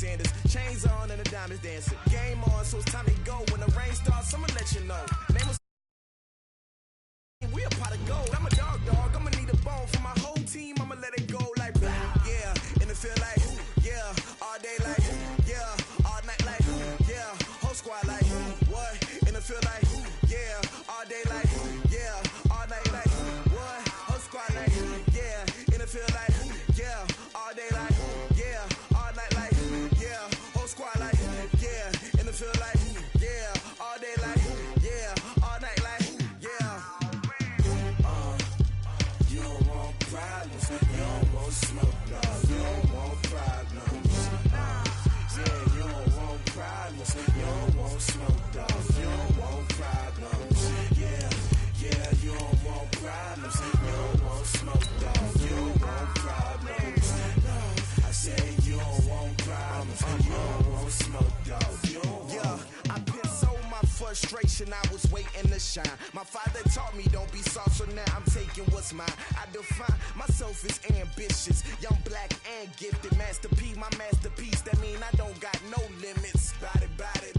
Sanders. Chains on and the diamonds dancing. Game on, so it's time to go. When the rain starts, I'ma let you know. Name was we a pot of gold. I'm a dog. I'ma need a bone for my whole team. I'ma let it go like blah. Yeah, and it feel like yeah, all day like yeah, all night like yeah, whole squad like what? And it feel like yeah, all day like yeah, all night like what? Whole squad like yeah, and it feel like yeah, all day like yeah, all night like yeah, whole squad like yeah, and it feel like yeah, all day like yeah, all night like yeah. You don't want problems, you don't want smoke, dog. You don't want problems. Yeah, you don't want problems, you don't want smoke, dog. You don't want problems. Yeah, you don't want problems, you don't want smoke, dog. You don't want problems. No, I said you don't want problems, you don't want smoke, dog. You don't want. I pissed so my frustration, I was waiting to shine. My father taught me don't be soft, so now I'm taking what's mine. I define myself as ambitious, young, black, and gifted. Master P, my masterpiece. That mean I don't got no limits. Bout it,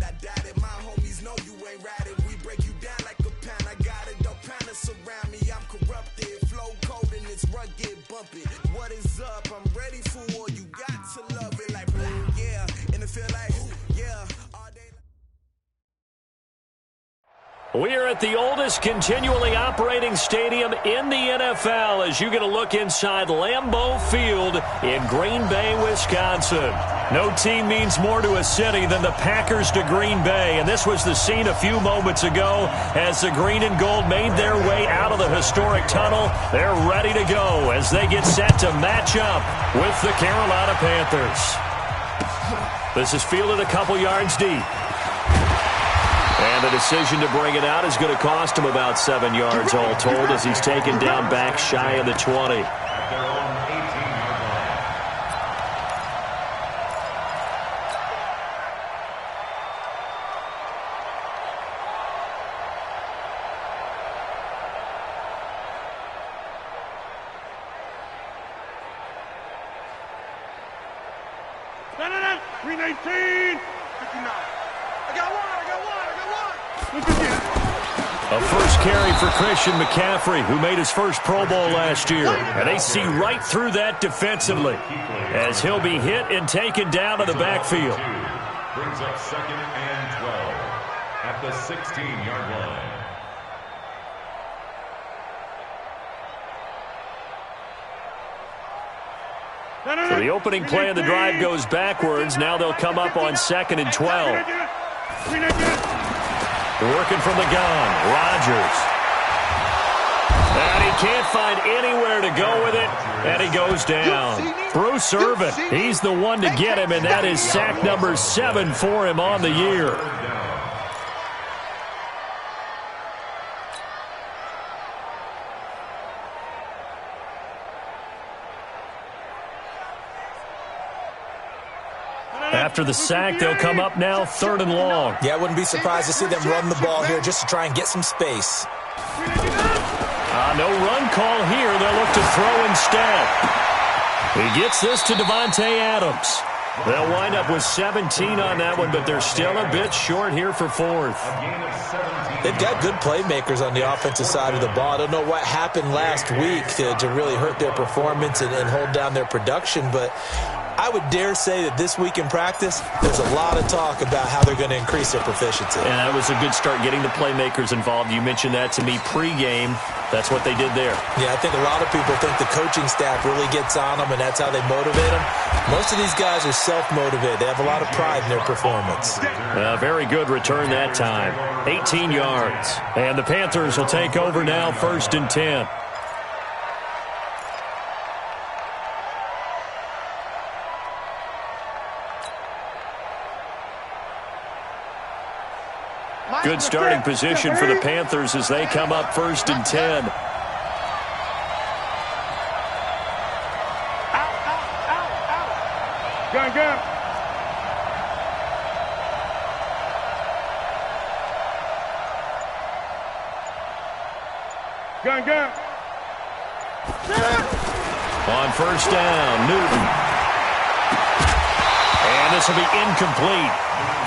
I doubt it. My homies know you ain't ride it. We break you down like a pound. I got it, don't pound us around me. I'm corrupted, flow cold and it's rugged, bumpy. What is up? I'm ready for war. You got to love it like black, yeah, and it feel like yeah, all day. We are at the oldest continually operating stadium in the NFL as you get a look inside Lambeau Field in Green Bay, Wisconsin. No team means more to a city than the Packers to Green Bay, and this was the scene a few moments ago as the green and gold made their way out of the historic tunnel. They're ready to go as they get set to match up with the Carolina Panthers. This is fielded a couple yards deep. And the decision to bring it out is going to cost him about 7 yards all told as he's taken down back shy of the 20. A first carry for Christian McCaffrey, who made his first Pro Bowl last year. And they see right through that defensively as he'll be hit and taken down to the backfield. Brings up 2nd and 12 at the 16-yard line. So the opening play of the drive goes backwards. Now they'll come up on 2nd and 12. Working from the gun, Rodgers. And he can't find anywhere to go with it, and he goes down. Bruce Irvin, he's the one to get him, and that is sack number 7 for him on the year. After the sack, they'll come up now 3rd and long. Yeah, I wouldn't be surprised to see them run the ball here just to try and get some space. No run call here. They'll look to throw instead. He gets this to Devontae Adams. They'll wind up with 17 on that one, but they're still a bit short here for 4th. They've got good playmakers on the offensive side of the ball. I don't know what happened last week to really hurt their performance and hold down their production, but I would dare say that this week in practice, there's a lot of talk about how they're going to increase their proficiency. And that was a good start getting the playmakers involved. You mentioned that to me pregame. That's what they did there. Yeah, I think a lot of people think the coaching staff really gets on them, and that's how they motivate them. Most of these guys are self-motivated. They have a lot of pride in their performance. Very good return that time. 18 yards. And the Panthers will take over now, 1st and 10. Good starting position for the Panthers as they come up 1st and 10. Gun. On 1st down, Newton. And this will be incomplete.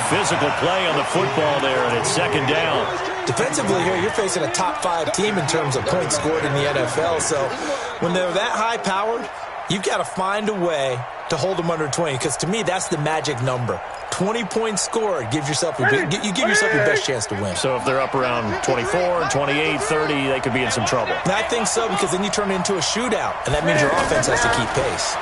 Physical play on the football there, and it's second down. Defensively here, you're facing a top-5 team in terms of points scored in the NFL. So when they're that high-powered, you've got to find a way to hold them under 20, because to me, that's the magic number. 20 points scored, you give yourself your best chance to win. So if they're up around 24, 28, 30, they could be in some trouble. And I think so, because then you turn it into a shootout, and that means your offense has to keep pace.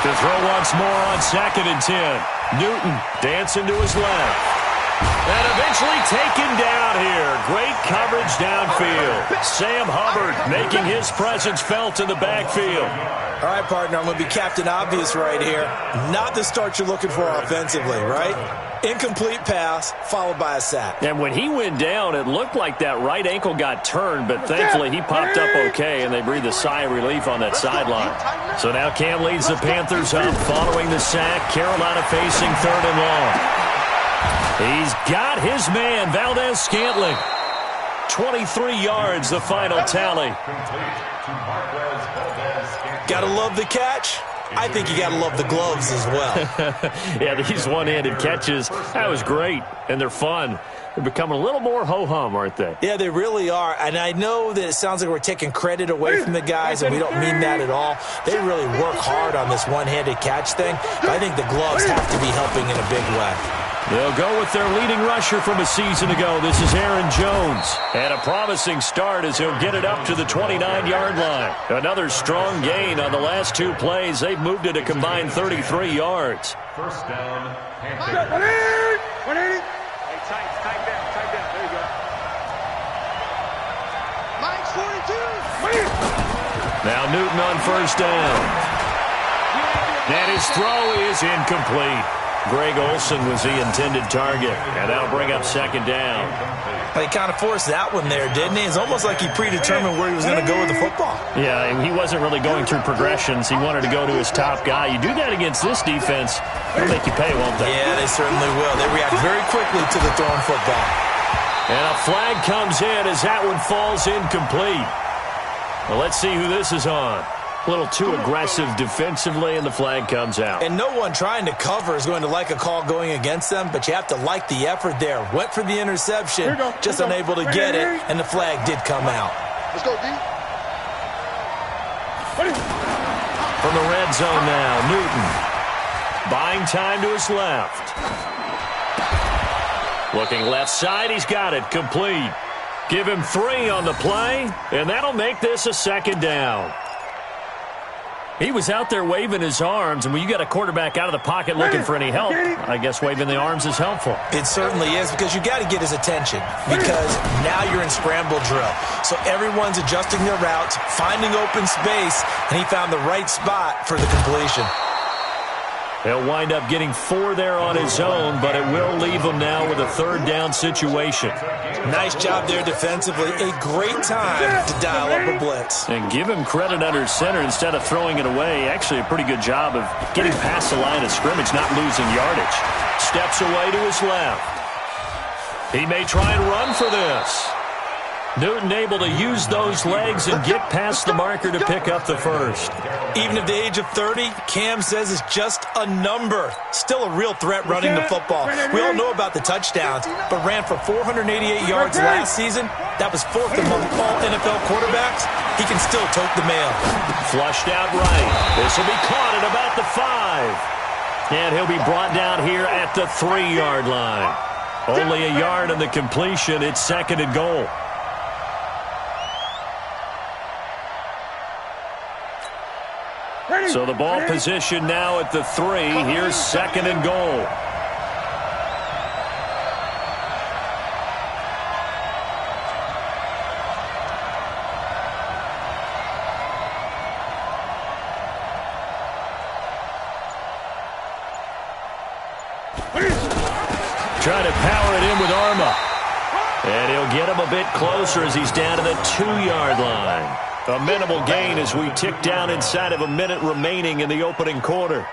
To throw once more on 2nd and 10. Newton dancing to his left. And eventually taken down here. Great coverage downfield. Sam Hubbard making his presence felt in the backfield. All right, partner, I'm going to be Captain Obvious right here. Not the start you're looking for offensively, right? Incomplete pass, followed by a sack. And when he went down, it looked like that right ankle got turned, but thankfully he popped up okay, and they breathed a sigh of relief on that sideline. So now Cam leads the Panthers up following the sack. Carolina facing 3rd and long. He's got his man, Valdez-Scantling. 23 yards, the final tally. Gotta love the catch. I think you gotta love the gloves as well. Yeah, these one-handed catches, that was great, and they're fun. They're becoming a little more ho-hum, aren't they? Yeah, they really are. And I know that it sounds like we're taking credit away from the guys, and we don't mean that at all. They really work hard on this one-handed catch thing, but I think the gloves have to be helping in a big way. They'll go with their leading rusher from a season ago. This is Aaron Jones. And a promising start as he'll get it up to the 29-yard line. Another strong gain on the last 2 plays. They've moved it a combined 33 yards. First down, Panthers. 180. Hey, tight down. There you go. Mike's 42. Now Newton on first down. And his throw is incomplete. Greg Olsen was the intended target, and that'll bring up 2nd down. Well, he kind of forced that one there, didn't he? It's almost like he predetermined where he was going to go with the football. Yeah, he wasn't really going through progressions. He wanted to go to his top guy. You do that against this defense, they'll make you pay, won't they? Yeah, they certainly will. They react very quickly to the thrown football. And a flag comes in as that one falls incomplete. Well, let's see who this is on. A little too aggressive defensively, and the flag comes out. And no one trying to cover is going to like a call going against them, but you have to like the effort there. Went for the interception, just unable to get it, and the flag did come out. Let's go, D. From the red zone now, Newton. Buying time to his left. Looking left side, he's got it, complete. Give him 3 on the play, and that'll make this a 2nd down. He was out there waving his arms, and when you got a quarterback out of the pocket looking for any help, I guess waving the arms is helpful. It certainly is, because you got to get his attention, because now you're in scramble drill. So everyone's adjusting their routes, finding open space, and he found the right spot for the completion. He'll wind up getting 4 there on his own, but it will leave him now with a 3rd down situation. Nice job there defensively. A great time to dial up a blitz. And give him credit under center instead of throwing it away. Actually, a pretty good job of getting past the line of scrimmage, not losing yardage. Steps away to his left. He may try and run for this. Newton able to use those legs and get past the marker to pick up the first. Even at the age of 30, Cam says it's just a number. Still a real threat running the football. We all know about the touchdowns, but ran for 488 yards last season. That was 4th among all NFL quarterbacks. He can still tote the mail. Flushed out right. This will be caught at about the 5. And he'll be brought down here at the 3-yard line. Only a yard on the completion. It's 2nd and goal. So the ball position now at the 3. Here's 2nd and goal. Trying to power it in with Arma. And he'll get him a bit closer as he's down to the 2-yard line. A minimal gain as we tick down inside of a minute remaining in the opening quarter.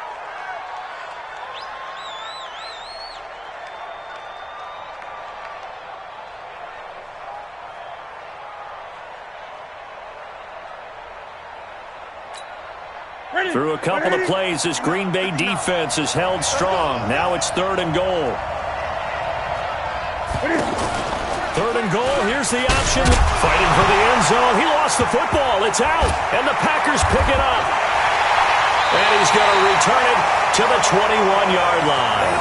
Through a couple of plays, this Green Bay defense is held strong. Now it's 3rd and goal. 3rd and goal. Here's the option. Fighting for the end zone. He lost the football. It's out. And the Packers pick it up. And he's going to return it to the 21-yard line.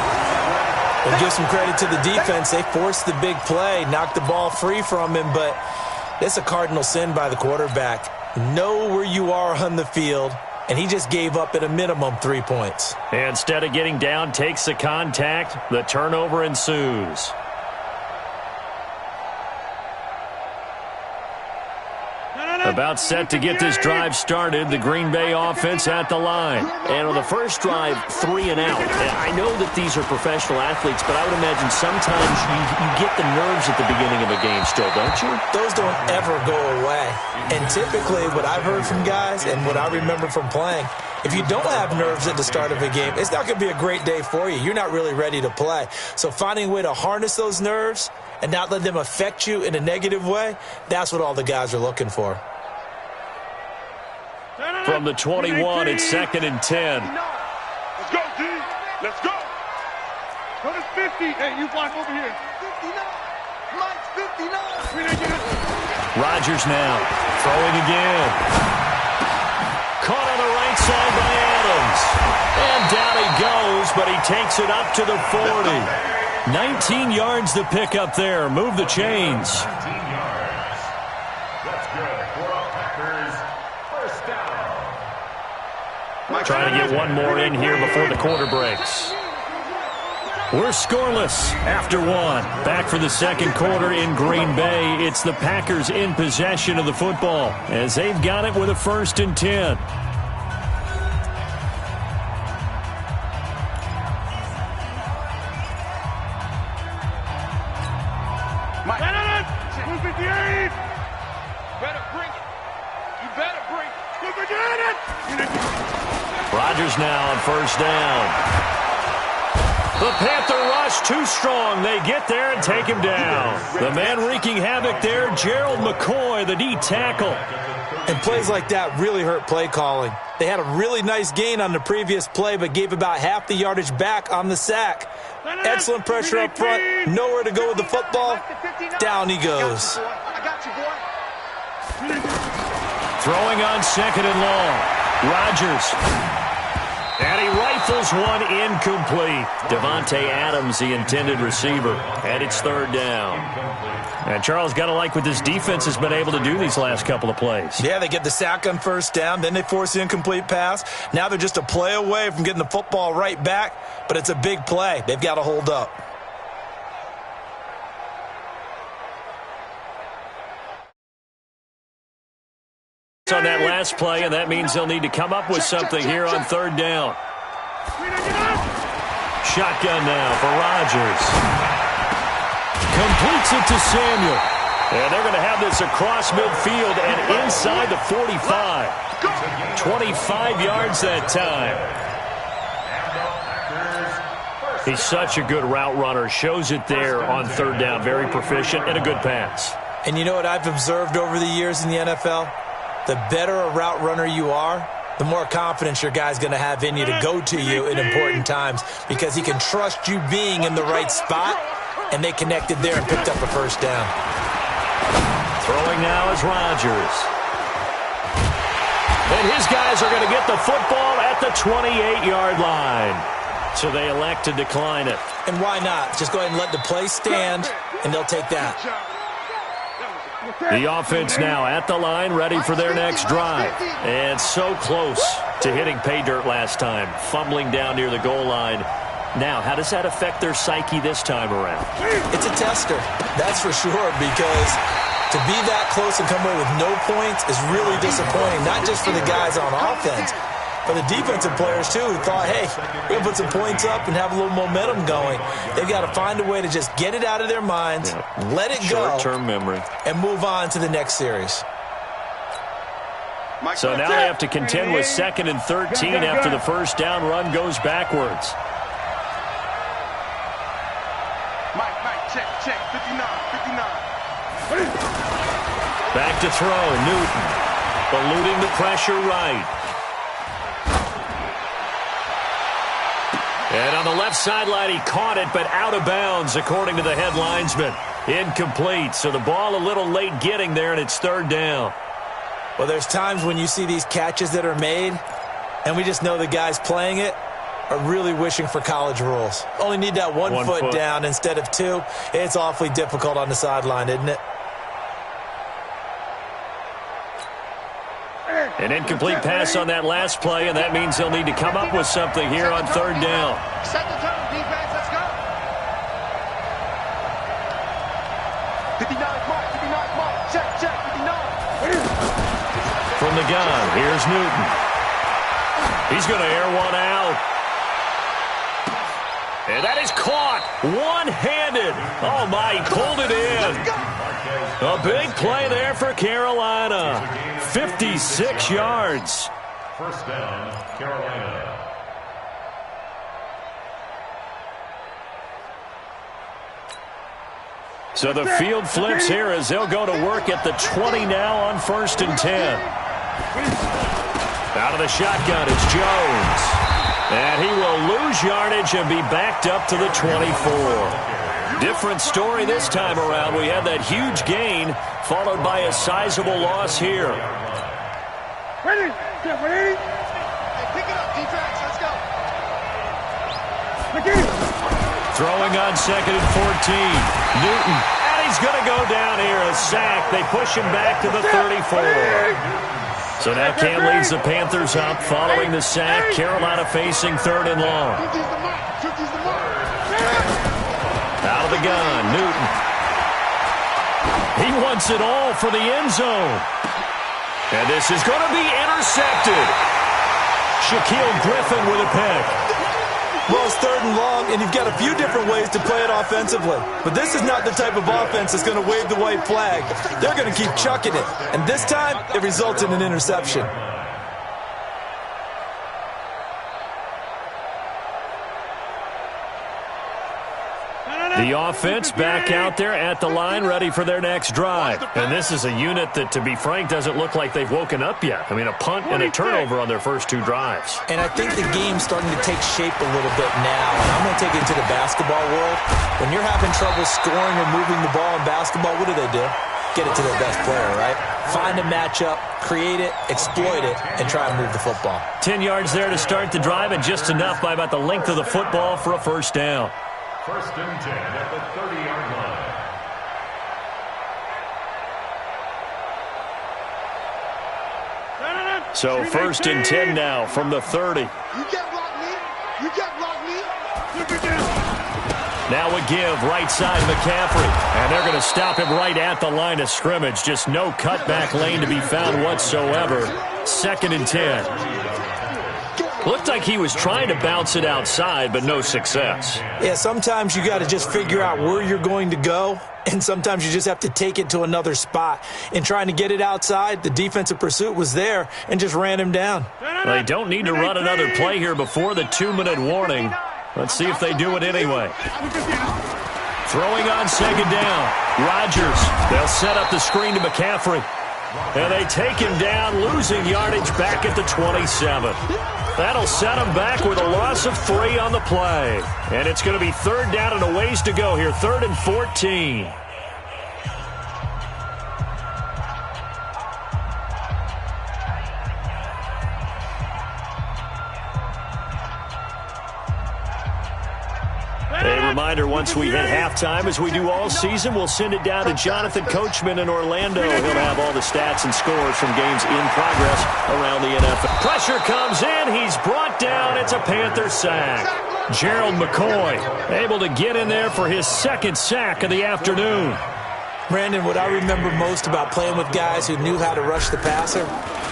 We'll give some credit to the defense. They forced the big play, knocked the ball free from him, but it's a cardinal sin by the quarterback. Know where you are on the field, and he just gave up at a minimum 3 points. Instead of getting down, takes the contact. The turnover ensues. About set to get this drive started, the Green Bay offense at the line. And on the first drive, 3 and out. I know that these are professional athletes, but I would imagine sometimes you get the nerves at the beginning of a game still, don't you? Those don't ever go away. And typically what I've heard from guys and what I remember from playing, if you don't have nerves at the start of a game, it's not going to be a great day for you. You're not really ready to play. So finding a way to harness those nerves and not let them affect you in a negative way, that's what all the guys are looking for. From the 21, it's 2nd and 10. Let's go, D. Let's go. Go to 50. Hey, you block over here. 59. Mike's 59. Rodgers now throwing again. Caught on the right side by Adams. And down he goes, but he takes it up to the 40. 19 yards to pick up there. Move the chains. 19 yards. That's good for our Packers. First down. Trying to get one more in here before the quarter breaks. We're scoreless after one. Back for the second quarter in Green Bay. It's the Packers in possession of the football as they've got it with a 1st and 10. Mike. 258. Better bring it. You better bring it. 258. Rodgers now on 1st down. The Panther rush too strong. They get there and take him down. The man wreaking havoc there, Gerald McCoy, the D tackle. And plays like that really hurt play calling. They had a really nice gain on the previous play, but gave about half the yardage back on the sack. Excellent pressure up front. Nowhere to go with the football. Down he goes. Throwing on 2nd and long. Rodgers. And he rifles one incomplete. Devontae Adams, the intended receiver. And it's 3rd down. And Charles, got to like what this defense has been able to do these last couple of plays. Yeah, they get the sack on 1st down. Then they force the incomplete pass. Now they're just a play away from getting the football right back. But it's a big play. They've got to hold up. On that last play, and that means they'll need to come up with something here on 3rd down. Shotgun now for Rodgers. Completes it to Samuel. And they're going to have this across midfield and inside the 45. 25 yards that time. He's such a good route runner. Shows it there on 3rd down. Very proficient and a good pass. And you know what I've observed over the years in the NFL? The better a route runner you are, the more confidence your guy's going to have in you to go to you in important times because he can trust you being in the right spot, and they connected there and picked up a 1st down. Throwing now is Rodgers. And his guys are going to get the football at the 28-yard line. So they elect to decline it. And why not? Just go ahead and let the play stand, and they'll take that. The offense now at the line, ready for their next drive. And so close to hitting pay dirt last time, fumbling down near the goal line. Now, how does that affect their psyche this time around? It's a tester, that's for sure, because to be that close and come away with no points is really disappointing, not just for the guys on offense, but the defensive players, too, who thought, hey, we're going to put some points up and have a little momentum going. They've got to find a way to just get it out of their minds, let it go, short-term memory, and move on to the next series. So now they have to contend with 2nd and 13 after the 1st down run goes backwards. Mike, check, 59. Back to throw, Newton. Eluding the pressure right. And on the left sideline, he caught it, but out of bounds, according to the head linesman. Incomplete, so the ball a little late getting there, and it's third down. Well, there's times when you see these catches that are made, and we just know the guys playing it are really wishing for college rules. Only need that one foot down instead of two. It's awfully difficult on the sideline, isn't it? An incomplete pass on that last play, and that means they'll need to come up with something here on third down. Set the tone, defense. Let's go. 59, mark, 59, mark. Check, 59. From the gun, here's Newton. He's going to air one out. And that is caught one-handed. Oh, my, he pulled it in. A big play there for Carolina. 56 yards. First down, Carolina. So the field flips here as they'll go to work at the 20 now on 1st and 10. Out of the shotgun is Jones. And he will lose yardage and be backed up to the 24. Different story this time around. We had that huge gain followed by a sizable loss here. Ready? Get ready. Hey, pick it up, defense. Let's go. Throwing on 2nd and 14. Newton. And he's going to go down here. A sack. They push him back to the 34. So now Cam leads the Panthers up following the sack. Carolina facing 3rd and long. Out of the gun, Newton. He wants it all for the end zone. And this is going to be intercepted. Shaquille Griffin with a pick. Well, it's 3rd and long, and you've got a few different ways to play it offensively. But this is not the type of offense that's going to wave the white flag. They're going to keep chucking it. And this time, it results in an interception. The offense back out there at the line, ready for their next drive. And this is a unit that, to be frank, doesn't look like they've woken up yet. I mean, a punt and a turnover on their first 2 drives. And I think the game's starting to take shape a little bit now. And I'm going to take it to the basketball world. When you're having trouble scoring or moving the ball in basketball, what do? Get it to their best player, right? Find a matchup, create it, exploit it, and try and move the football. 10 yards there to start the drive, and just enough by about the length of the football for a first down. 1st and 10 at the 30-yard line. So 1st and 10 now from the 30. You get block me. You get block me. Now a give, right side McCaffrey. And they're going to stop him right at the line of scrimmage. Just no cutback lane to be found whatsoever. 2nd and 10. Looked like he was trying to bounce it outside, but no success. Yeah, sometimes you got to just figure out where you're going to go, and sometimes you just have to take it to another spot. In trying to get it outside, the defensive pursuit was there and just ran him down. They don't need to run another play here before the 2-minute warning. Let's see if they do it anyway. Throwing on 2nd down. Rodgers. They'll set up the screen to McCaffrey. And they take him down, losing yardage back at the 27. That'll set him back with a loss of 3 on the play. And it's going to be 3rd down and a ways to go here. 3rd and 14. A reminder, once we hit halftime, as we do all season, we'll send it down to Jonathan Coachman in Orlando. He'll have all the stats and scores from games in progress around the NFL. Pressure comes in. He's brought down. It's a Panther sack. Gerald McCoy able to get in there for his 2nd sack of the afternoon. Brandon, what I remember most about playing with guys who knew how to rush the passer,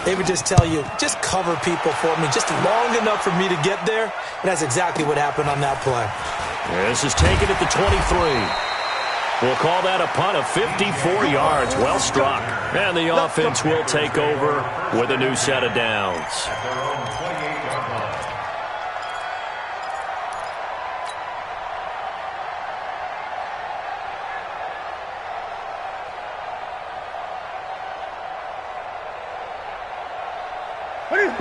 they would just tell you, just cover people for me, just long enough for me to get there. And that's exactly what happened on that play. This is taken at the 23. We'll call that a punt of 54 yards. Well struck. And the offense will take over with a new set of downs. At their own 28-yard line.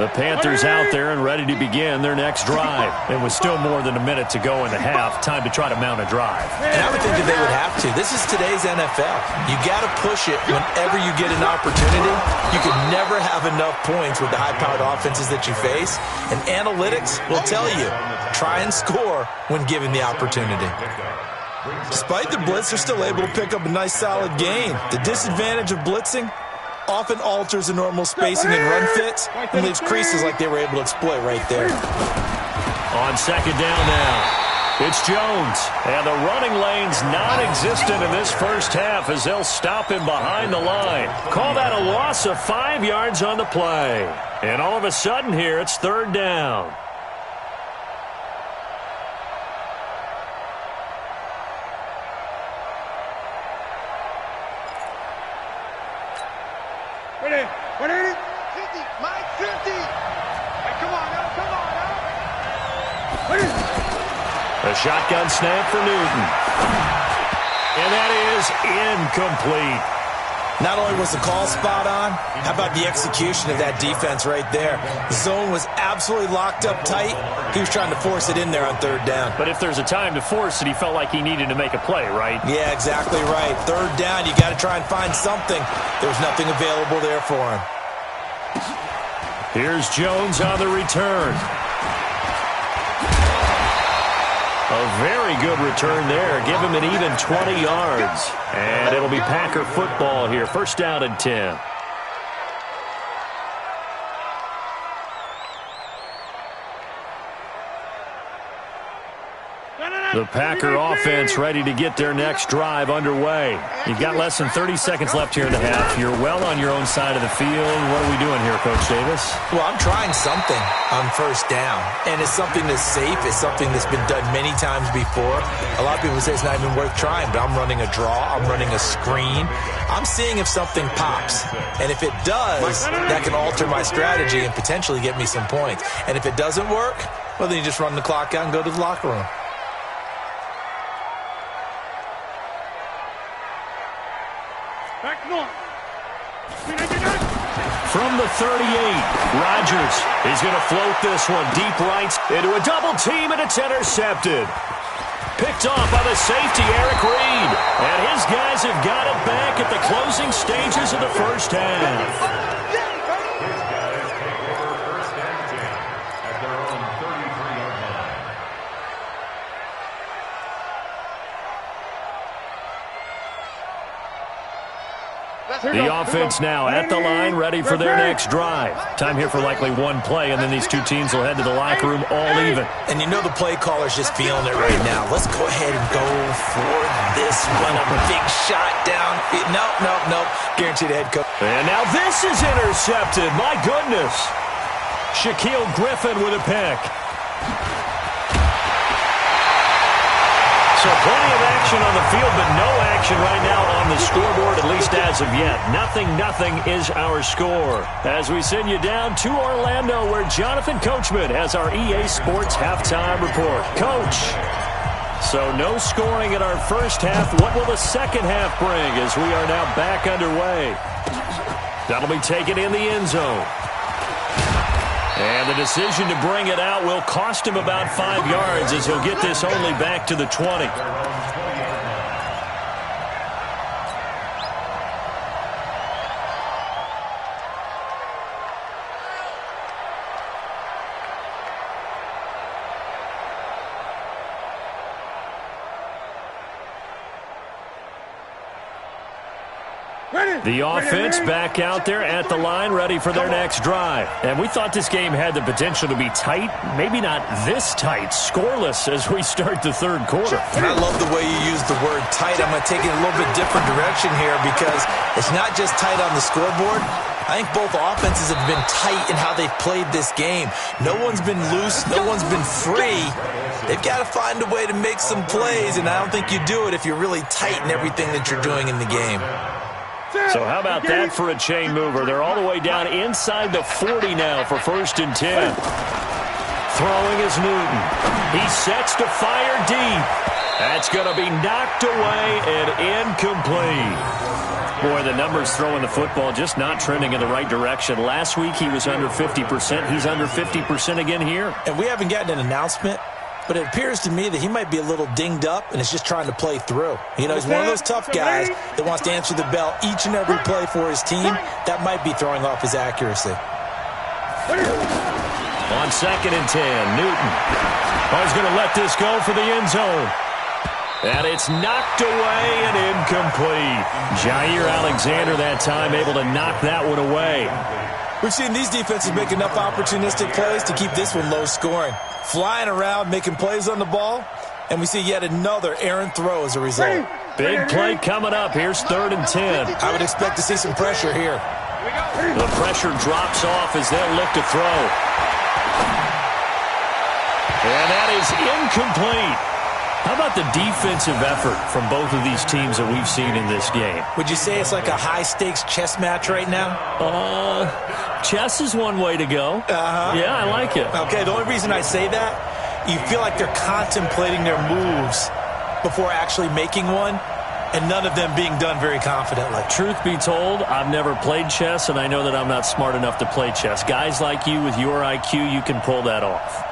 The Panthers out there and ready to begin their next drive. And with still more than a minute to go in the half, time to try to mount a drive. And I would think that they would have to. This is today's NFL. You got to push it whenever you get an opportunity. You can never have enough points with the high-powered offenses that you face. And analytics will tell you, try and score when given the opportunity. Despite the blitz, they're still able to pick up a nice, solid gain. The disadvantage of blitzing often alters the normal spacing and run fits and leaves creases like they were able to exploit right there. On second down now, it's Jones. And the running lane's non-existent in this first half as they'll stop him behind the line. Call that a loss of 5 yards on the play. And all of a sudden here, it's third down. What is it? 50. Mike, 50. Hey, come on now. Come on now. What is it? A shotgun snap for Newton. And that is incomplete. Not only was the call spot on, how about the execution of that defense right there? The zone was absolutely locked up tight. He was trying to force it in there on third down. But if there's a time to force it, he felt like he needed to make a play, right? Yeah, exactly right. Third down, you got to try and find something. There was nothing available there for him. Here's Jones on the return. A very good return there. Give him an even 20 yards. And it'll be Packer football here. First down and 10. The Packer offense ready to get their next drive underway. You've got less than 30 seconds left here in the half. You're well on your own side of the field. What are we doing here, Coach Davis? Well, I'm trying something on first down, and it's something that's safe. It's something that's been done many times before. A lot of people say it's not even worth trying, but I'm running a draw. I'm running a screen. I'm seeing if something pops, and if it does, that can alter my strategy and potentially get me some points. And if it doesn't work, well, then you just run the clock out and go to the locker room. From the 38, Rodgers is going to float this one deep right into a double team, and it's intercepted. Picked off by the safety, Eric Reed. And his guys have got it back at the closing stages of the first half. The offense now at the line, ready for their next drive. Time here for likely one play, and then these two teams will head to the locker room all even. And you know the play caller's just feeling it right now. Let's go ahead and go for this one. A big shot down. Nope. Guaranteed head coach. And now this is intercepted. My goodness. Shaquille Griffin with a pick. So plenty of action on the field, but no action right now on the scoreboard, at least as of yet. Nothing is our score. As we send you down to Orlando, where Jonathan Coachman has our EA Sports halftime report. Coach, so no scoring in our first half. What will the second half bring as we are now back underway? That'll be taken in the end zone. And the decision to bring it out will cost him about 5 yards as he'll get this only back to the 20. The offense back out there at the line, ready for their next drive. And we thought this game had the potential to be tight, maybe not this tight, scoreless as we start the third quarter. And I love the way you use the word tight. I'm going to take it a little bit different direction here because it's not just tight on the scoreboard. I think both offenses have been tight in how they've played this game. No one's been loose. No one's been free. They've got to find a way to make some plays, and I don't think you do it if you're really tight in everything that you're doing in the game. So how about that for a chain mover? They're all the way down inside the 40 now for first and 10. Throwing is Newton. He sets to fire deep. That's going to be knocked away and incomplete. Boy, the numbers throwing the football just not trending in the right direction. Last week he was under 50%. He's under 50% again here. And we haven't gotten an announcement, but it appears to me that he might be a little dinged up and is just trying to play through. You know, he's one of those tough guys that wants to answer the bell each and every play for his team. That might be throwing off his accuracy. On 2nd and 10, Newton. Oh, he's going to let this go for the end zone. And it's knocked away and incomplete. Jair Alexander that time able to knock that one away. We've seen these defenses make enough opportunistic plays to keep this one low scoring. Flying around, making plays on the ball, and we see yet another errant throw as a result. Big play coming up. Here's 3rd and 10. I would expect to see some pressure here. The pressure drops off as they'll look to throw. And that is incomplete. How about the defensive effort from both of these teams that we've seen in this game? Would you say it's like a high-stakes chess match right now? Chess is one way to go. Yeah, I like it. Okay, the only reason I say that, you feel like they're contemplating their moves before actually making one, and none of them being done very confidently. Truth be told, I've never played chess, and I know that I'm not smart enough to play chess. Guys like you with your IQ, you can pull that off.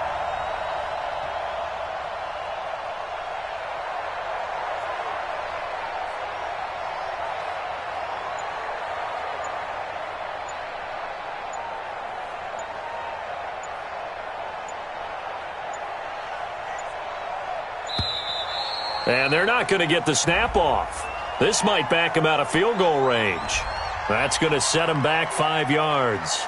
And they're not going to get the snap off. This might back him out of field goal range. That's going to set him back 5 yards.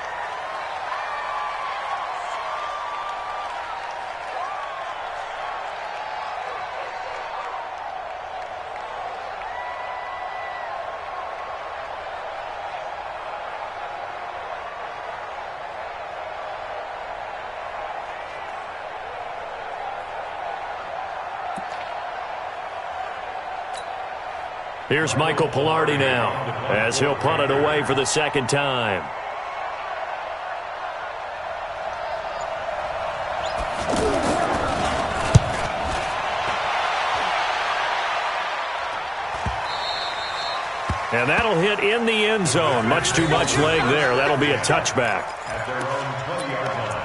Here's Michael Pilardi now as he'll punt it away for the 2nd time. And that'll hit in the end zone. Much too much leg there. That'll be a touchback. At their own 20-yard line.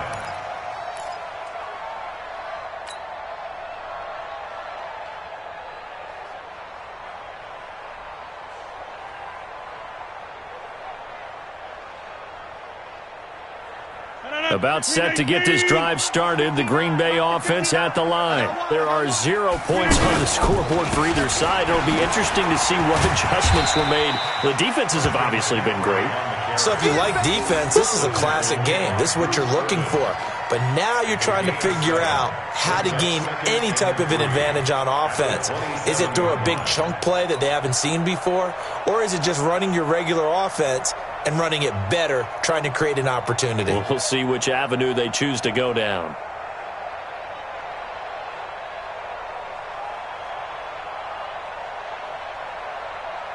About set to get this drive started, the Green Bay offense at the line. There are 0 points on the scoreboard for either side. It'll be interesting to see what adjustments were made. The defenses have obviously been great. So if you like defense, this is a classic game. This is what you're looking for. But now you're trying to figure out how to gain any type of an advantage on offense. Is it through a big chunk play that they haven't seen before? Or is it just running your regular offense and running it better, trying to create an opportunity? We'll see which avenue they choose to go down.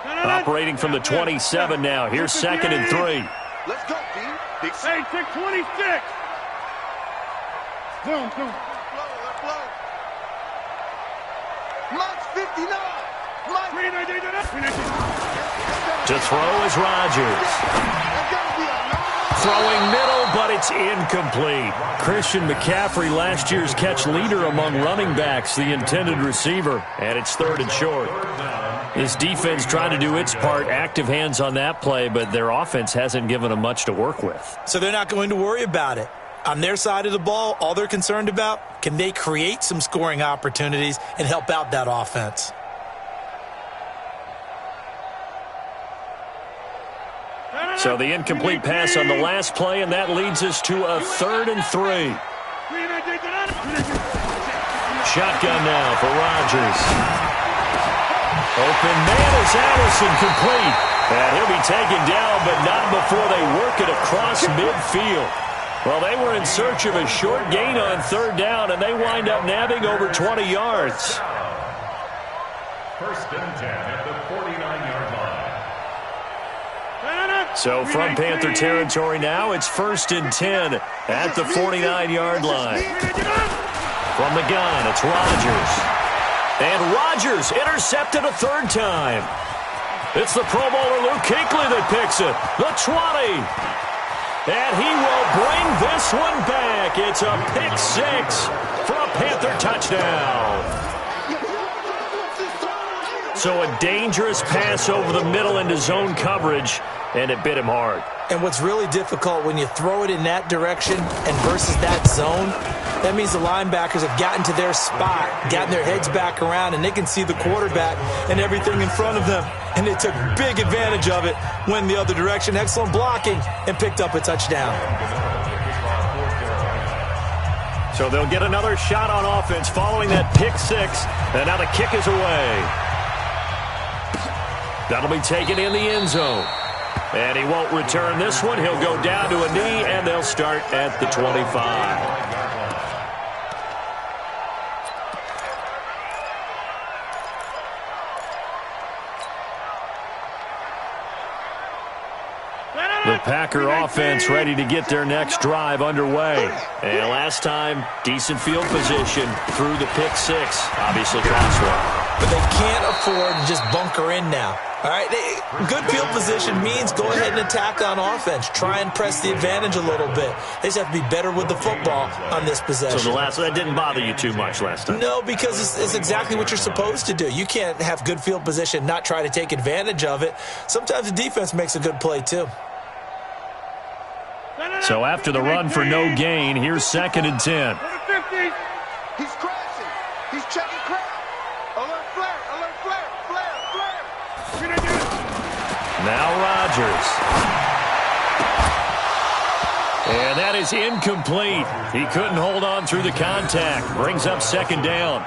Operating from the 27 now. Here's 2nd and 3. Let's go, D. Hey, 626. Zoom. Blow. Max 59. To throw is Rodgers. Throwing middle, but it's incomplete. Christian McCaffrey, last year's catch leader among running backs, the intended receiver. And it's 3rd and short. This defense trying to do its part, active hands on that play, but their offense hasn't given them much to work with. So they're not going to worry about it. On their side of the ball, all they're concerned about, can they create some scoring opportunities and help out that offense? So the incomplete pass on the last play, and that leads us to a 3rd and 3. Shotgun now for Rodgers. Open man is Allison, complete. And he'll be taken down, but not before they work it across midfield. Well, they were in search of a short gain on 3rd down, and they wind up nabbing over 20 yards. 1st and 10 at the 49-yard line. So from Panther territory now, it's 1st and 10 at the 49-yard line. From the gun, it's Rodgers. And Rodgers intercepted a 3rd time. It's the Pro Bowler Luke Kuechly that picks it. The 20. And he will bring this one back. It's a pick six for a Panther touchdown. So a dangerous pass over the middle into zone coverage, and it bit him hard. And what's really difficult when you throw it in that direction and versus that zone, that means the linebackers have gotten to their spot, gotten their heads back around, and they can see the quarterback and everything in front of them. And they took big advantage of it, went the other direction, excellent blocking, and picked up a touchdown. So they'll get another shot on offense following that pick six, and now the kick is away. That'll be taken in the end zone. And he won't return this one. He'll go down to a knee, and they'll start at the 25. The Packer offense ready to get their next drive underway. And last time, decent field position through the pick six. Obviously cost one. But they can't afford to just bunker in now. All right, good field position means go ahead and attack on offense. Try and press the advantage a little bit. They just have to be better with the football on this possession. So that didn't bother you too much last time? No, because it's exactly what you're supposed to do. You can't have good field position, not try to take advantage of it. Sometimes the defense makes a good play too. So after the run for no gain, here's 2nd and 10. He's crashing. He's checking crowd. Alert flare, alert flare, flare, flare. Now Rodgers. And that is incomplete. He couldn't hold on through the contact. Brings up 2nd down.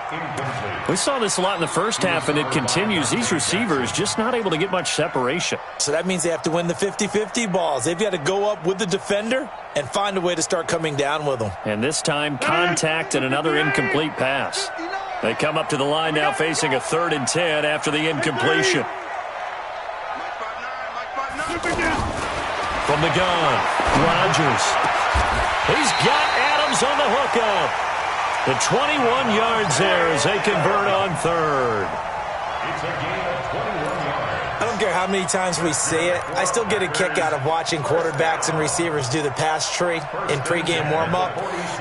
We saw this a lot in the first half, and it continues. These receivers just not able to get much separation. So that means they have to win the 50-50 balls. They've got to go up with the defender and find a way to start coming down with them. And this time, contact and another incomplete pass. They come up to the line now facing a 3rd and 10 after the incompletion. From the gun, Rodgers. He's got Adams on the hookup. The 21 yards there as they convert on 3rd. It's a gain of 21 yards. I don't care how many times we see it. I still get a kick out of watching quarterbacks and receivers do the pass tree in pregame warm-up.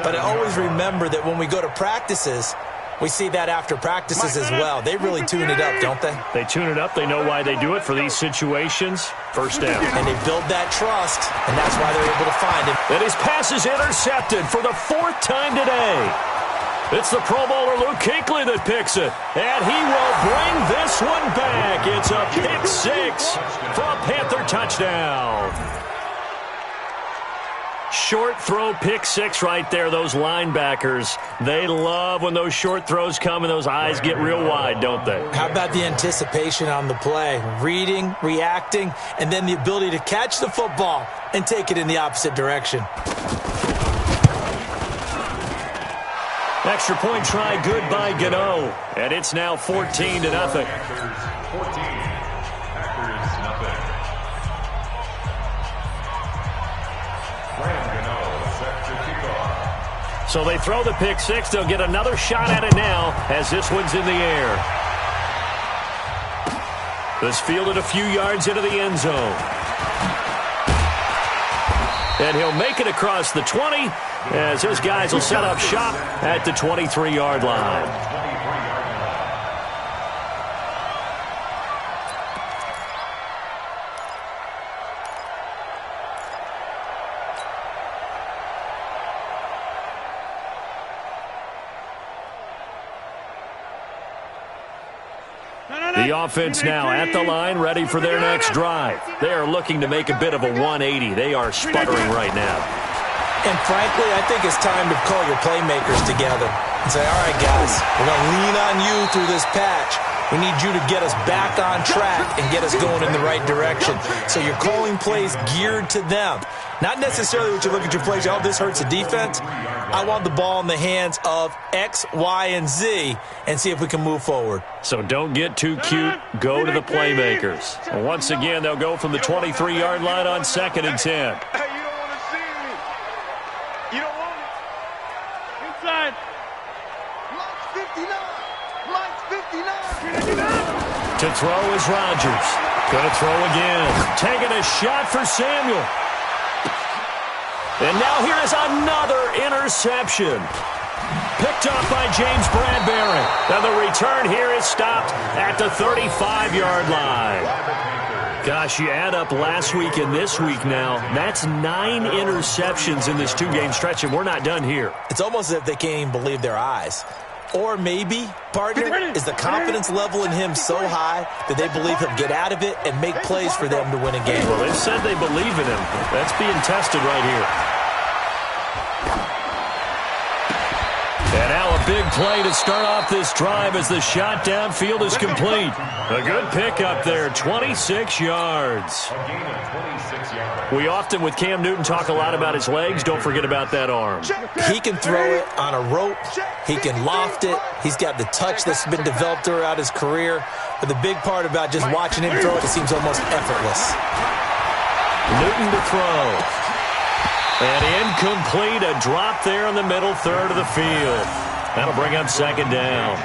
But I always remember that when we go to practices, we see that after practices as well. They really tune it up, don't they? They tune it up. They know why they do it for these situations. First down. And they build that trust, and that's why they're able to find him. And his pass is intercepted for the 4th time today. It's the Pro Bowler Luke Kuechly that picks it. And he will bring this one back. It's a pick six for a Panther touchdown. Short throw pick six right there. Those linebackers, they love when those short throws come and those eyes get real wide, don't they? How about the anticipation on the play? Reading, reacting, and then the ability to catch the football and take it in the opposite direction. Extra point try good by Gano. And it's now 14-0. Packers 14. Packers nothing. Graham Gano set to kick off. So they throw the pick six. They'll get another shot at it now as this one's in the air. This fielded a few yards into the end zone. And he'll make it across the 20 as his guys will set up shop at the 23-yard line. The offense now at the line, ready for their next drive. They are looking to make a bit of a 180. They are sputtering right now. And frankly, I think it's time to call your playmakers together and say, all right, guys, we're going to lean on you through this patch. We need you to get us back on track and get us going in the right direction. So you're calling plays geared to them. Not necessarily what you look at your plays, oh, this hurts the defense. I want the ball in the hands of X, Y, and Z and see if we can move forward. So don't get too cute. Go to the playmakers. And once again, they'll go from the 23-yard line on 2nd and 10. Hey, you don't want to see me. You don't want it. Inside. Mike's 59. Mike's 59. To throw is Rodgers. Going to throw again. Taking a shot for Samuel. And now here is another interception. Picked off by James Bradbury. And the return here is stopped at the 35-yard line. Gosh, you add up last week and this week now. That's 9 interceptions in this 2-game stretch, and we're not done here. It's almost as if they can't even believe their eyes. Or maybe, partner, is the confidence level in him so high that they believe he'll get out of it and make plays for them to win a game. Well, they said they believe in him. That's being tested right here. And now a big play to start off this drive as the shot downfield is complete. A good pickup there, 26 yards. A gain of 26 yards. We often, with Cam Newton, talk a lot about his legs. Don't forget about that arm. He can throw it on a rope. He can loft it. He's got the touch that's been developed throughout his career. But the big part about just watching him throw it seems almost effortless. Newton to throw. And incomplete, a drop there in the middle third of the field. That'll bring up second down.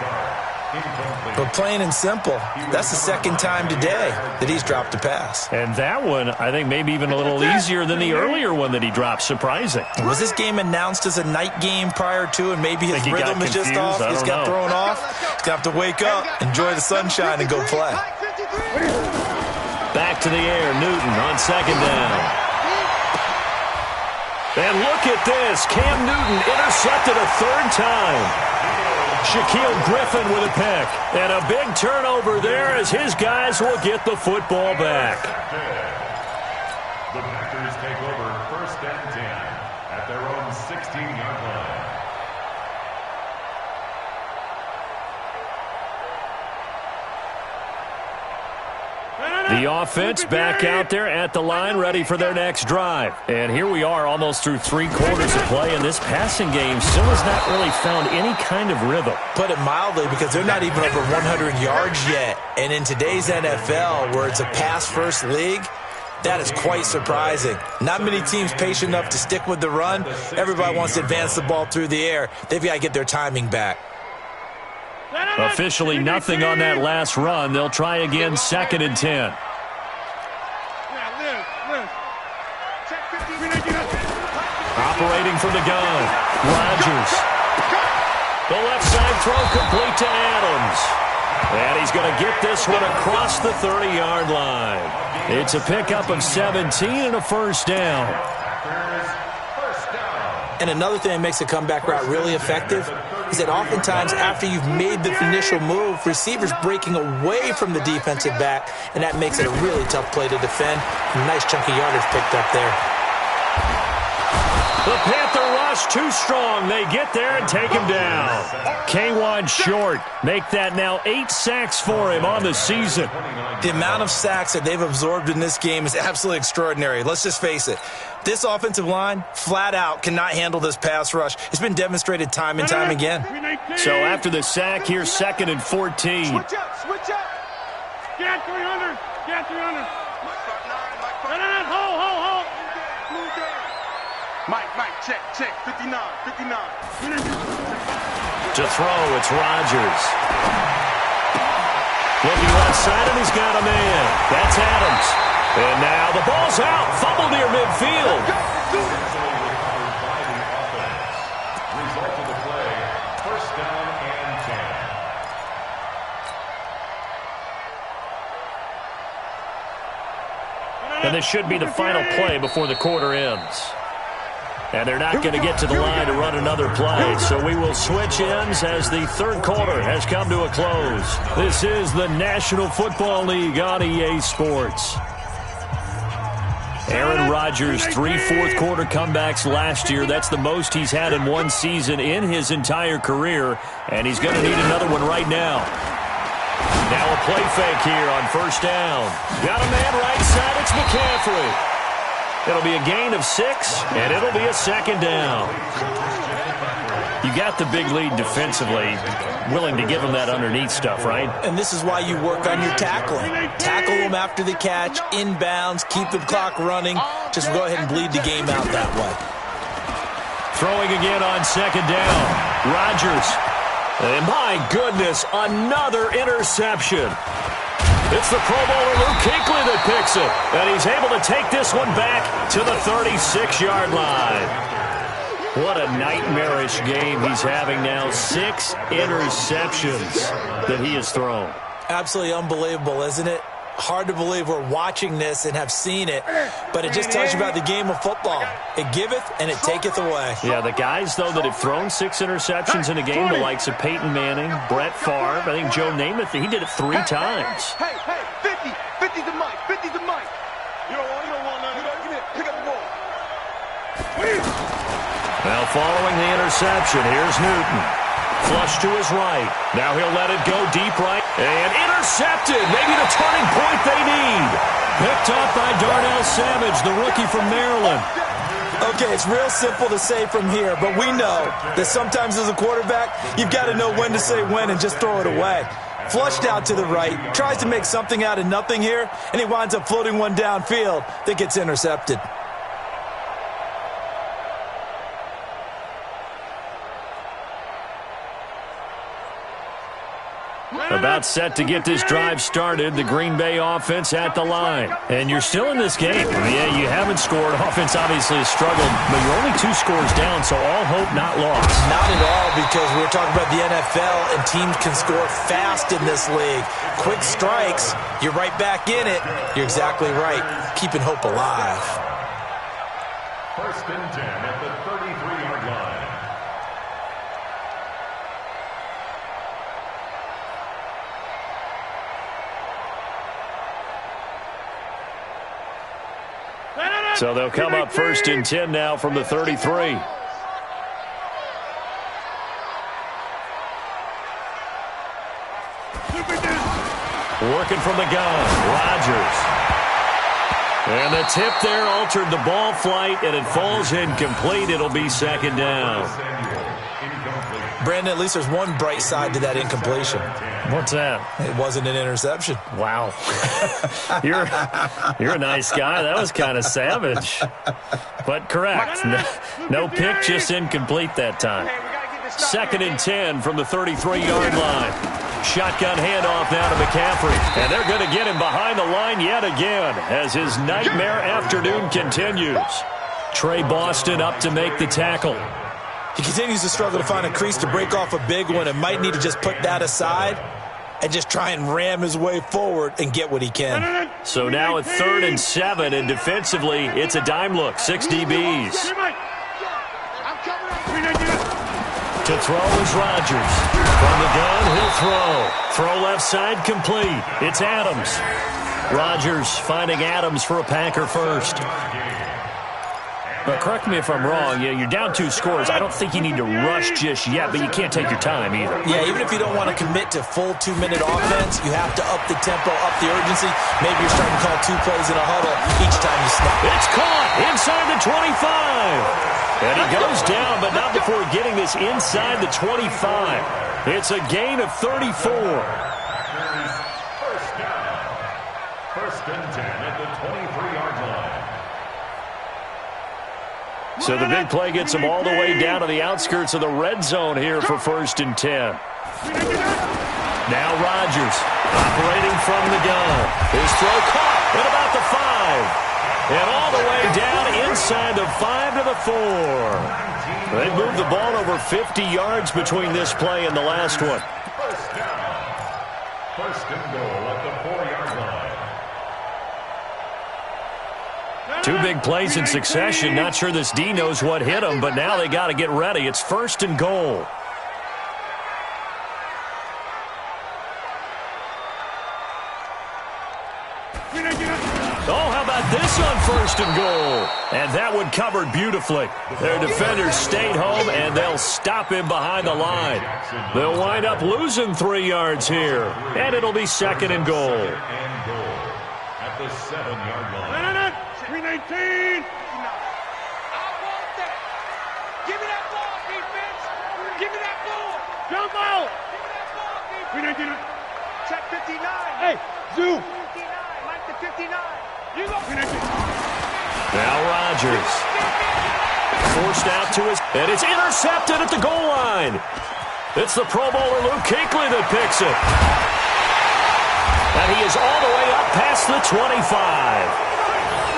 But plain and simple, that's the second time today that he's dropped a pass. And that one, I think, maybe even a little easier than the earlier one that he dropped. Surprising. Was this game announced as a night game prior to, and maybe his rhythm is just off? He's got thrown off. He's going to have to wake up, enjoy the sunshine, and go play. Back to the air, Newton on second down. And look at this. Cam Newton intercepted a third time. Shaquille Griffin with a pick. And a big turnover there as his guys will get the football back. The Packers take over first and 10 at their own 16-yard line. The offense back out there at the line, ready for their next drive. And here we are almost through 3 quarters of play, and this passing game still has not really found any kind of rhythm. Put it mildly, because they're not even over 100 yards yet. And in today's NFL, where it's a pass-first league, that is quite surprising. Not many teams patient enough to stick with the run. Everybody wants to advance the ball through the air. They've got to get their timing back. Officially nothing on that last run. They'll try again, second and 10. Operating from the gun, Rodgers. The left side throw complete to Adams. And he's going to get this one across the 30-yard line. It's a pickup of 17 and a first down. And another thing that makes a comeback route really effective is that oftentimes after you've made the initial move, receivers breaking away from the defensive back, and that makes it a really tough play to defend. A nice chunk of yardage picked up there. The Panther rush too strong. They get there and take him down. K1 short. Make that now 8 sacks for him on the season. The amount of sacks that they've absorbed in this game is absolutely extraordinary. Let's just face it. This offensive line, flat out, cannot handle this pass rush. It's been demonstrated time and time again. So after the sack, here's second and 14. Switch up. Get 300. Get 300. Hold. Mike, check. 59. To throw, it's Rodgers. Looking left side, and he's got a man. That's Adams. And now the ball's out. Fumble near midfield. Result of the play, first down and 10. And this should be the final play before the quarter ends. And they're not going to get to the line to run another play. So we will switch ends as the third quarter has come to a close. This is the National Football League on EA Sports. Aaron Rodgers, 3 fourth-quarter comebacks last year. That's the most he's had in one season in his entire career. And he's going to need another one right now. Now a play fake here on first down. Got a man right side. It's McCaffrey. It'll be a gain of 6, and it'll be a second down. You got the big lead defensively, willing to give them that underneath stuff, right? And this is why you work on your tackling. Tackle them after the catch, inbounds, keep the clock running. Just go ahead and bleed the game out that way. Throwing again on second down. Rodgers. And my goodness, another interception. It's the Pro Bowler Luke Kuechly that picks it. And he's able to take this one back to the 36-yard line. What a nightmarish game he's having now. 6 interceptions that he has thrown. Absolutely unbelievable, isn't it? Hard to believe we're watching this and have seen it, but it just tells you about the game of football. It giveth and it taketh away. Yeah, the guys, though, that have thrown 6 interceptions in a game, the likes of Peyton Manning, Brett Favre, I think Joe Namath, he did it 3 times. Hey, 50's the mic, 50's the mic. You don't want none. Give me it. Pick up the ball. Now following the interception, here's Newton. Flush to his right. Now he'll let it go deep right. And intercepted. Maybe the turning point they need. Picked up by Darnell Savage, the rookie from Maryland. Okay, it's real simple to say from here, but we know that sometimes as a quarterback, you've got to know when to say when and just throw it away. Flushed out to the right, tries to make something out of nothing here, and he winds up floating one downfield that gets intercepted. About set to get this drive started, the Green Bay offense at the line. And you're still in this game. Yeah, you haven't scored. Offense obviously has struggled, but you're only 2 scores down, so all hope not lost. Not at all, because we were talking about the NFL, and teams can score fast in this league. Quick strikes, you're right back in it. You're exactly right. Keeping hope alive. First and 10 at the 33-yard line. So they'll come up first and 10 now from the 33. Working from the gun, Rodgers. And the tip there altered the ball flight, and it falls incomplete. It'll be second down. Brandon, at least there's one bright side to that incompletion. What's that? It wasn't an interception. Wow. You're a nice guy. That was kind of savage. But correct. No pick, just incomplete that time. Second and 10 from the 33-yard line. Shotgun handoff now to McCaffrey. And they're going to get him behind the line yet again as his nightmare afternoon continues. Trey Boston up to make the tackle. He continues to struggle to find a crease to break off a big one and might need to just put that aside and just try and ram his way forward and get what he can. So now at 3rd and 7, and defensively, it's a dime look. 6 DBs. To throw is Rodgers. From the gun, he'll throw. Throw left side complete. It's Adams. Rodgers finding Adams for a Packer first. But correct me if I'm wrong, you're down 2 scores. I don't think you need to rush just yet, but you can't take your time either. Yeah, even if you don't want to commit to full 2-minute offense, you have to up the tempo, up the urgency. Maybe you're starting to call 2 plays in a huddle each time you snap. It's caught inside the 25. And he goes down, but not before getting this inside the 25. It's a gain of 34. First down. First and 10 at the 23-yard line. So the big play gets him all the way down to the outskirts of the red zone here for first and 10. Now Rodgers operating from the gun. His throw caught at about the 5. And all the way down inside the 5 to the 4. They moved the ball over 50 yards between this play and the last one. First down. First and goal at the 4-yard line. 2 big plays in succession. Not sure this D knows what hit him, but now they got to get ready. It's first and goal. Oh, how about this on first and goal? And that one covered beautifully. Their defenders stayed home, and they'll stop him behind the line. They'll wind up losing 3 yards here, and it'll be second and goal. At the 7-yard line. 319. I want that. Give me that ball, defense. Give me that ball. Jump out. Give me that ball, defense. 319. Check 59. Hey, Zoo. 59. Mike the 59. You go. 319. Now Rodgers. Forced out to his, and it's intercepted at the goal line. It's the Pro Bowler Luke Kuechly that picks it. And he is all the way up past the 25.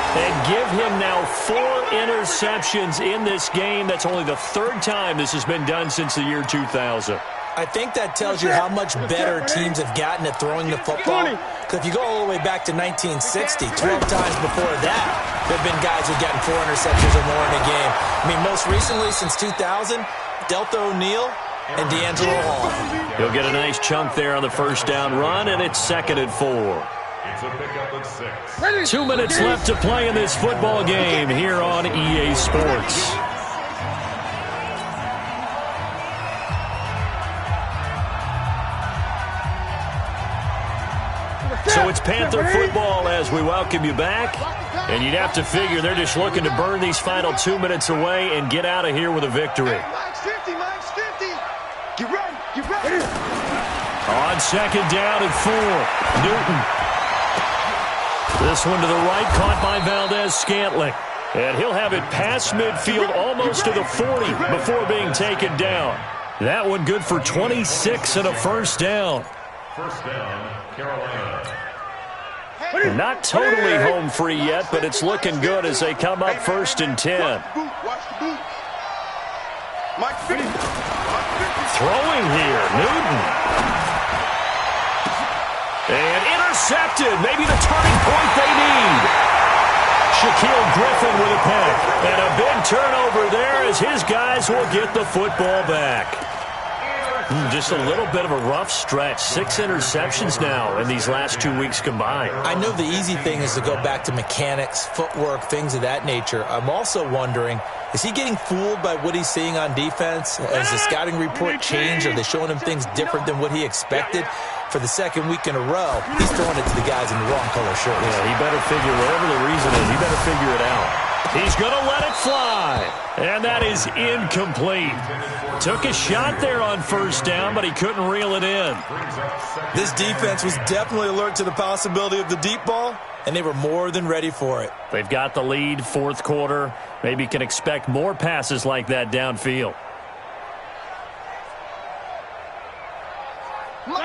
And give him now 4 interceptions in this game. That's only the 3rd time this has been done since the year 2000. I think that tells you how much better teams have gotten at throwing the football. Because if you go all the way back to 1960, 12 times before that, there have been guys who've gotten 4 interceptions or more in a game. I mean, most recently, since 2000, Delta O'Neal and D'Angelo Hall. He'll get a nice chunk there on the first down run, and it's 2nd and 4. It's a pickup of 6. 2 minutes left to play in this football game here on EA Sports. So it's Panther football as we welcome you back. And you'd have to figure they're just looking to burn these final 2 minutes away and get out of here with a victory. Max 50, Max 50. Get ready, get ready. On 2nd down and 4, Newton. This one to the right, caught by Valdez-Scantling. And he'll have it past midfield almost to the 40 before being taken down. That one good for 26 and a first down. First down, Carolina. Not totally home free yet, but it's looking good as they come up 1st and 10. Watch the boot. Mike 50. Throwing here, Newton. And intercepted, maybe the turning point they need. Shaquille Griffin with a pick. And a big turnover there as his guys will get the football back. Just a little bit of a rough stretch. 6 interceptions now in these last 2 weeks combined. I know the easy thing is to go back to mechanics, footwork, things of that nature. I'm also wondering, is he getting fooled by what he's seeing on defense? Has the scouting report changed? Are they showing him things different than what he expected? For the 2nd week in a row, he's throwing it to the guys in the wrong color shirts. Yeah, he better figure, whatever the reason is, he better figure it out. He's going to let it fly. And that is incomplete. Took a shot there on 1st down, but he couldn't reel it in. This defense was definitely alert to the possibility of the deep ball, and they were more than ready for it. They've got the lead, 4th quarter. Maybe can expect more passes like that downfield.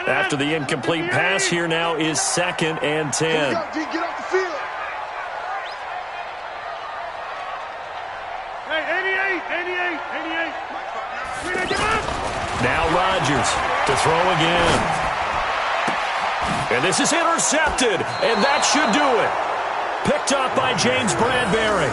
After the incomplete pass, here now is 2nd and 10. Get off the field. Hey, 88. Now Rodgers to throw again. And this is intercepted, and that should do it. Picked up by James Bradbury.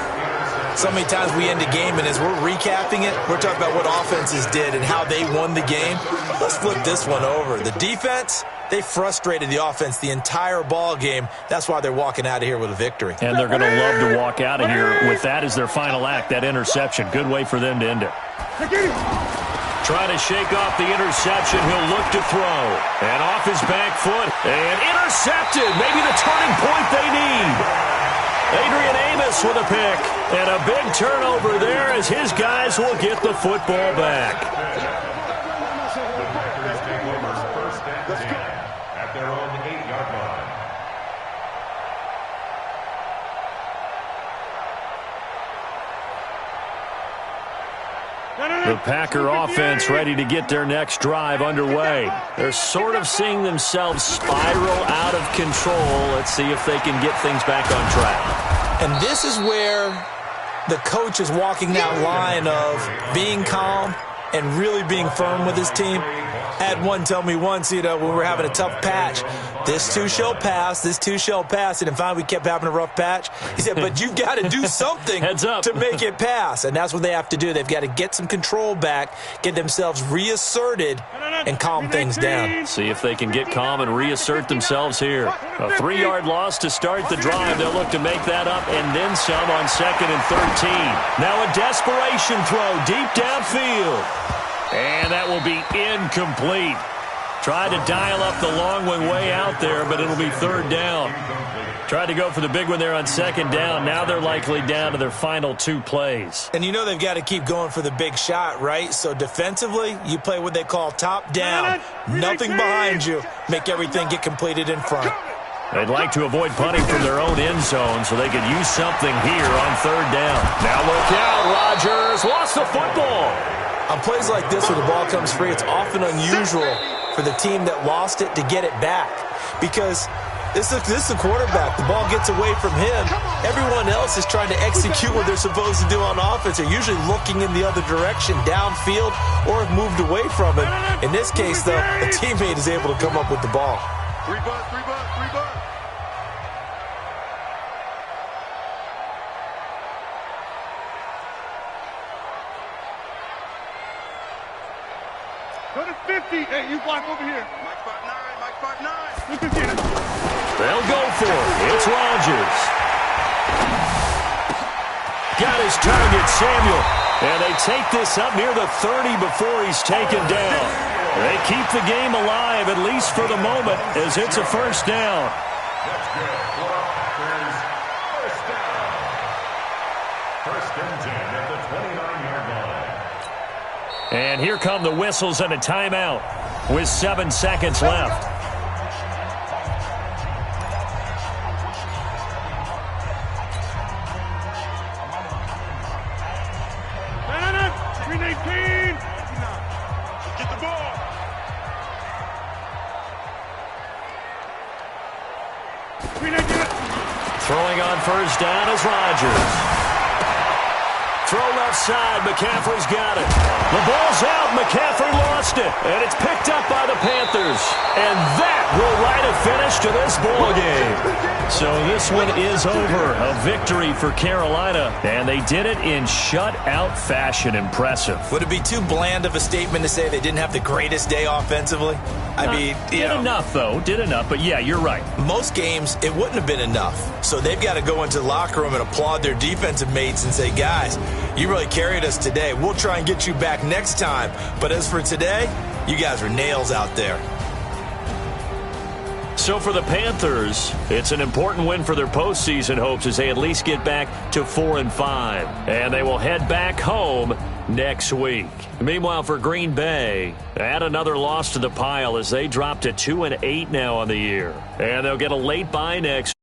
So many times we end a game, and as we're recapping it, we're talking about what offenses did and how they won the game. Let's flip this one over. The defense, they frustrated the offense the entire ball game. That's why they're walking out of here with a victory. And they're going to love to walk out of here with that as their final act, that interception. Good way for them to end it. Trying to shake off the interception. He'll look to throw. And off his back foot. And intercepted. Maybe the turning point they need. Adrian Amos with a pick. And a big turnover there as his guys will get the football back. The Packers take over 1st and 10 at their own 8-yard line. The Packer offense ready to get their next drive underway. They're sort of seeing themselves spiral out of control. Let's see if they can get things back on track. And this is where the coach is walking that line of being calm and really being firm with his team. I had one tell me once, when we were having a tough patch, this too shall pass, this too shall pass. And finally we kept having a rough patch. He said, but you've got to do something to make it pass. And that's what they have to do. They've got to get some control back, get themselves reasserted, and calm things down. See if they can get calm and reassert themselves here. A 3-yard loss to start the drive. They'll look to make that up and then some on 2nd and 13. Now a desperation throw deep downfield. And that will be incomplete. Tried to dial up the long one way out there, but it'll be 3rd down. Tried to go for the big one there on 2nd down. Now they're likely down to their final 2 plays. And you know they've got to keep going for the big shot, right? So defensively, you play what they call top down. Nothing behind you. Make everything get completed in front. They'd like to avoid punting from their own end zone so they could use something here on 3rd down. Now look out, Rodgers lost the football. On plays like this where the ball comes free, it's often unusual for the team that lost it to get it back. Because This is the quarterback. The ball gets away from him. Everyone else is trying to execute what they're supposed to do on offense. They're usually looking in the other direction, downfield, or have moved away from him. In this case, though, a teammate is able to come up with the ball. 3 bucks, 3 bucks, 3 bucks. Go to 50. Hey, you block over here. Mike 5'9", Mike 5'9". Look at this. They'll go for it. It's Rodgers. Got his target, Samuel. And they take this up near the 30 before he's taken down. They keep the game alive, at least for the moment, as it's a first down. That's good. Packers, first down. First and 10 at the 29-yard line. And here come the whistles and a timeout with 7 seconds left. Get the ball. Throwing on first down is Rodgers. Throw left side. McCaffrey's got it. The ball's out. McCaffrey lost it. And it's picked up by the Panthers. And that will write a finish to this ball game. So this one is over. A victory for Carolina. And they did it in shutout fashion. Impressive. Would it be too bland of a statement to say they didn't have the greatest day offensively? I mean, did enough, though. Did enough. But, yeah, you're right. Most games, it wouldn't have been enough. So they've got to go into the locker room and applaud their defensive mates and say, guys, you really carried us today. We'll try and get you back next time. But as for today, you guys were nails out there. So for the Panthers, it's an important win for their postseason hopes as they at least get back to 4-5. And they will head back home next week. Meanwhile, for Green Bay, add another loss to the pile as they drop to 2-8 now on the year. And they'll get a late bye next